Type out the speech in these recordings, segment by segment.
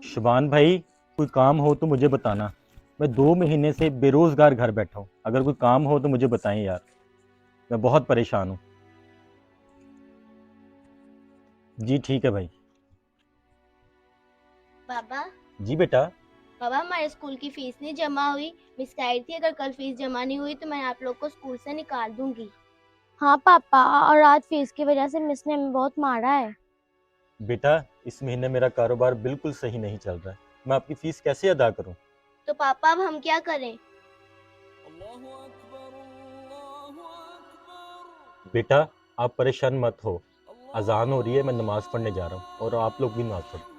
शुभान भाई, कोई काम हो तो मुझे बताना। मैं 2 महीने से बेरोजगार घर बैठा हूँ। अगर कोई काम हो तो मुझे बताएं यार, मैं बहुत परेशान हूँ। जी ठीक है भाई। पापा। जी बेटा। पापा, हमारे स्कूल की फीस नहीं जमा हुई। मिस कह रही थी अगर कल फीस जमा नहीं हुई तो मैं आप लोग को स्कूल से निकाल दूंगी। हाँ पापा, और आज फीस की वजह से मिस ने हमें बहुत मारा है। बेटा, इस महीने मेरा कारोबार बिल्कुल सही नहीं चल रहा है। मैं आपकी फीस कैसे अदा करूँ? तो पापा अब हम क्या करें? बेटा, आप परेशान मत हो। अजान हो रही है, मैं नमाज पढ़ने जा रहा हूँ और आप लोग भी नमाज पढ़ो।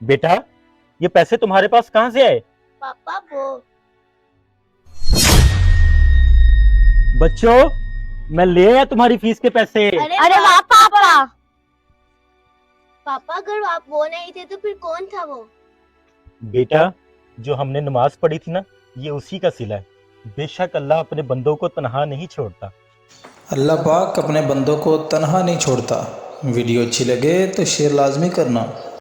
बेटा, ये पैसे तुम्हारे पास कहाँ से आए? पापा वो बच्चों, मैं ले आया तुम्हारी फीस के पैसे। अरे वाह पापा। पापा, अगर आप वो नहीं थे तो फिर कौन था वो? बेटा, जो हमने नमाज पढ़ी थी ना, ये उसी का सिला है। बेशक अल्लाह अपने बंदों को तनहा नहीं छोड़ता। अल्लाह पाक अपने बंदों को तन्हा नहीं छोड़ता। वीडियो अच्छी लगे तो शेयर लाजमी करना।